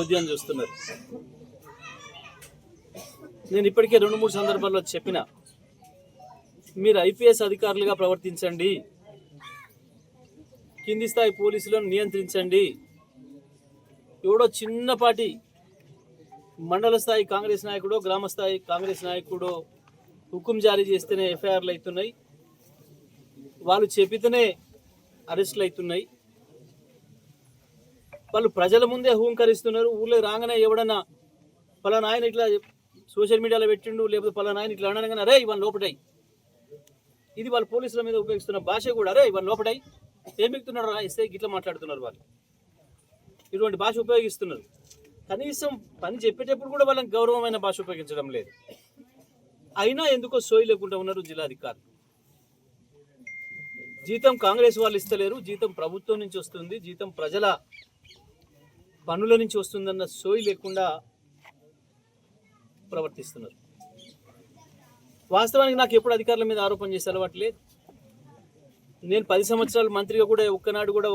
ఉద్యమం చూస్తున్నారు. నేను ఇప్పటికే 2-3 సందర్భాల్లో చెప్పిన, మీరు ఐపీఎస్ అధికారులుగా ప్రవర్తించండి, కింది స్థాయి పోలీసులను నియంత్రించండి. ఎవడో చిన్నపాటి మండల స్థాయి కాంగ్రెస్ నాయకుడో గ్రామ స్థాయి కాంగ్రెస్ నాయకుడో హుకుం జారీ చేస్తేనే ఎఫ్ఐఆర్లు అవుతున్నాయి, వాళ్ళు చెప్పితేనే అరెస్టులు అవుతున్నాయి. వాళ్ళు ప్రజల ముందే హూంకరిస్తున్నారు. ఊళ్ళో రాగానే ఎవడన్నా పలానా ఆయన ఇట్లా సోషల్ మీడియాలో పెట్టిండు, లేకపోతే పలానా ఆయన ఇట్లా అనగానే అరే ఇవన్నీ లోపటాయి. ఇది వాళ్ళు పోలీసుల మీద ఉపయోగిస్తున్న భాష కూడా, అరే ఇవన్నీ లోపటాయి, ఏం మిగుతున్నాడు రా ఇస్తే ఇట్లా మాట్లాడుతున్నారు. వాళ్ళు ఇటువంటి భాష ఉపయోగిస్తున్నారు. కనీసం పని చెప్పేటప్పుడు కూడా వాళ్ళకి గౌరవమైన భాష ఉపయోగించడం లేదు. అయినా ఎందుకో సోయి లేకుండా ఉన్నారు జిల్లాధికారులు. జీతం కాంగ్రెస్ వాళ్ళు ఇస్తలేరు, జీతం ప్రభుత్వం నుంచి వస్తుంది, జీతం ప్రజల పన్నుల నుంచి వస్తుందన్న సోయి లేకుండా ప్రవర్తిస్తున్నారు. వాస్తవానికి నాకు ఎప్పుడు అధికారుల మీద ఆరోపణ చేసే అలవాటు లేదు. నేను 10 సంవత్సరాలు మంత్రిగా కూడా ఒక్కనాడు కూడా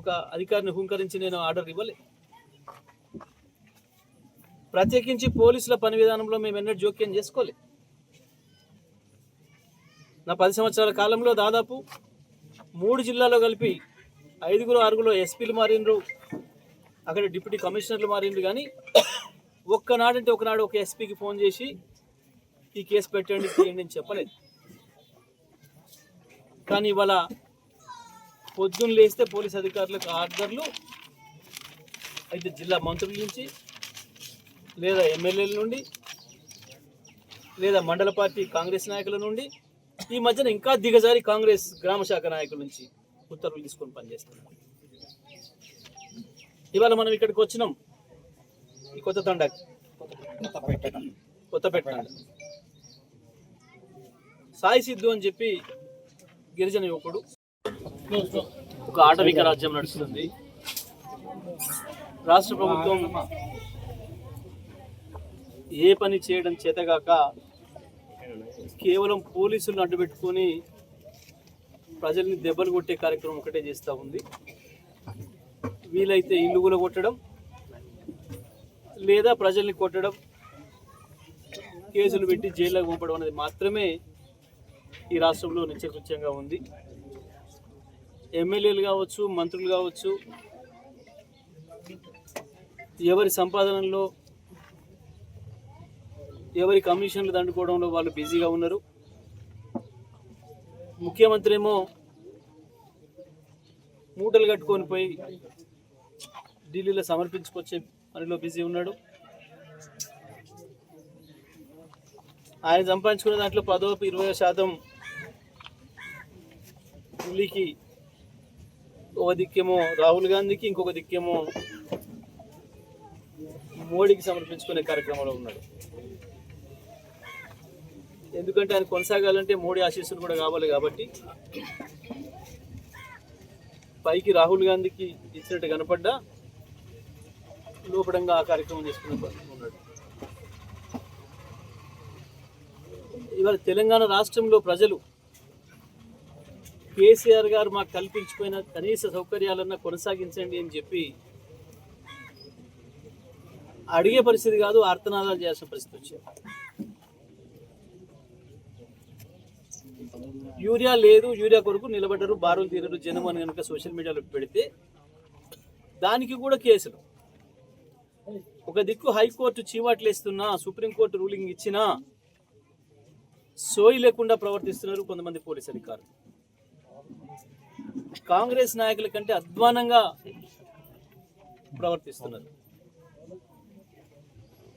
ఒక అధికారిని హుంకరించి నేను ఆర్డర్ ఇవ్వలే. ప్రత్యేకించి పోలీసుల పని విధానంలో మేము ఎన్నడూ జోక్యం చేసుకోలే. నా 10 సంవత్సరాల కాలంలో దాదాపు 3 జిల్లాలో కలిపి 5-6 ఎస్పీలు మారిండ్రు, అక్కడ డిప్యూటీ కమిషనర్లు మారిండ్రు. కానీ ఒక్కనాడంటే ఒకనాడు ఒక ఎస్పీకి ఫోన్ చేసి ఈ కేసు పెట్టండి తీయండి అని చెప్పలేదు. కానీ ఇవాళ పొద్దున్న లేస్తే పోలీస్ అధికారులకు ఆర్డర్లు అయితే జిల్లా మంత్రుల నుంచి, లేదా ఎమ్మెల్యేల నుండి, లేదా మండల పార్టీ కాంగ్రెస్ నాయకుల నుండి, ఈ మధ్యన ఇంకా దిగజారి కాంగ్రెస్ గ్రామ శాఖ నాయకుల నుంచి ఉత్తర్వులు తీసుకొని పనిచేస్తున్నారు. ఇవాళ మనం ఇక్కడికి వచ్చినాం, ఈ కొత్తపేట సాయి సిద్ధు అని చెప్పి గిరిజన యువకుడు. ఒక ఆటవిక రాజ్యం నడుస్తుంది. రాష్ట్ర ప్రభుత్వం ఏ పని చేయడం చేతగాక కేవలం పోలీసులను అడ్డుపెట్టుకొని ప్రజల్ని దెబ్బలు కొట్టే కార్యక్రమం ఒకటే చేస్తూ ఉంది. వీలైతే ఇల్లు కూలగొట్టడం, లేదా ప్రజల్ని కొట్టడం, కేసులు పెట్టి జైల్లోకి పంపడం అనేది మాత్రమే ఈ రాష్ట్రంలో నిత్యకృత్యంగా ఉంది. ఎమ్మెల్యేలు కావచ్చు, మంత్రులు కావచ్చు, ఎవరి సంపాదనలో ఎవరి కమిషన్లు దండుకోవడంలో వాళ్ళు బిజీగా ఉన్నారు. ముఖ్యమంత్రి ఏమో మూటలు కట్టుకొని పోయి ఢిల్లీలో సమర్పించుకొచ్చే పనిలో బిజీ ఉన్నాడు. ఆయన సంపాదించుకునే దాంట్లో 10-20% ఢిల్లీకి, ఒక దిక్కేమో రాహుల్ గాంధీకి, ఇంకొక దిక్కేమో మోడీకి సమర్పించుకునే కార్యక్రమంలో ఉన్నాడు. ఎందుకంటే ఆయన కొనసాగాలంటే మోడీ ఆశీస్సులు కూడా కావాలి. కాబట్టి పైకి రాహుల్ గాంధీకి ఇచ్చినట్టు కనపడ్డా లోపడంగా ఆ కార్యక్రమం చేసుకునే ఉన్నాడు. ఇవాళ తెలంగాణ రాష్ట్రంలో ప్రజలు కేసీఆర్ గారు మాకు కల్పించుకున్న కనీస సౌకర్యాలన్నా కొనసాగించండి అని చెప్పి అడిగే పరిస్థితి కాదు, ఆర్తనాదాలు చేయాల్సిన పరిస్థితి వచ్చింది. యూరియా లేదు, యూరియా కొరకు నిలబడ్డరు, బారులు తీరరు జనం అని కనుక సోషల్ మీడియాలో పెడితే దానికి కూడా కేసులు. ఒక దిక్కు హైకోర్టు చీవాట్లు వేస్తున్నా, సుప్రీంకోర్టు రూలింగ్ ఇచ్చినా సోయి లేకుండా ప్రవర్తిస్తున్నారు కొంతమంది పోలీసు అధికారులు. కాంగ్రెస్ నాయకుల కంటే అధ్వానంగా ప్రవర్తిస్తున్నారు.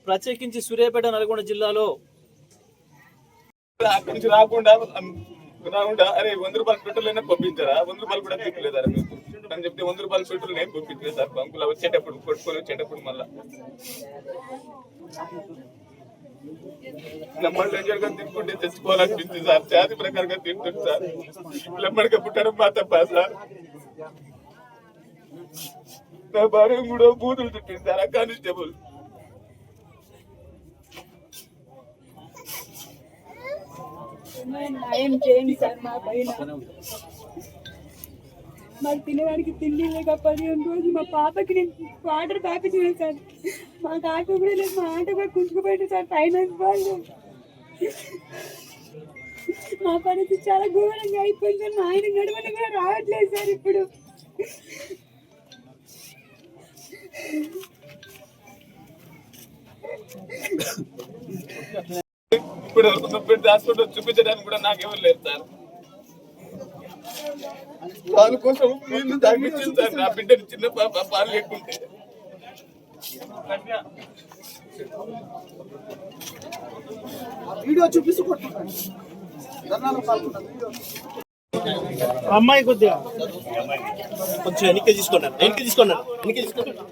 ప్రత్యేకించి సూర్యాపేట, నల్గొండ జిల్లాలో రాకుండా అరే 100 రూపాయల పెట్రోల్ అయినా పంపించారా, 100 రూపాయలు కూడా తీసుకోలేదా మీకు అని చెప్తే 100 రూపాయల పెట్రోల్ నేను పంపించలేదు సార్. బంకులో వచ్చేటప్పుడు కొట్టుకొని వచ్చేటప్పుడు మళ్ళీ లెమ్మడి రేంజర్గా తిట్టుకుంటే తెచ్చుకోవాలనిపించింది సార్. జాతి ప్రకారంగా తింటుంది సార్. లెమ్మడిగా పుట్టడం మా తప్ప సార్. నా భార్య కూడా బూతులు తిట్టింది సార్. ఆ కానిస్టేబుల్ న్యాయం చేయండి సార్. మా పైన మాకు తినడానికి తిండి లేక 15 రోజులు మా పాపకి నేను వాటర్ తాపించిన సార్. మాకు ఆటో కూడా లేదు, మా ఆటో కూడా కుంచుకుపోయింది సార్. ఫైనాన్స్ వాళ్ళు మా పరిస్థితి చాలా ఘోరంగా అయిపోయింది సార్. మా ఆయన నడవని కూడా రావట్లేదు సార్ ఇప్పుడు. ఇప్పుడు వరకు నొప్పి హాస్పిటల్ చూపించడానికి కూడా నాకెవరు లేరు సార్. పాలు కోసం వీళ్ళు తాగించింది సార్. నా బిడ్డని చిన్న పాప పాలు లేకుంటే వీడియో చూపిస్తుకుంటున్నాను. అమ్మాయి కొద్దిగా కొంచెం వెనక్కి తీసుకున్నాను, వెనక్కి తీసుకున్నాను, వెనక్కి తీసుకున్నాను.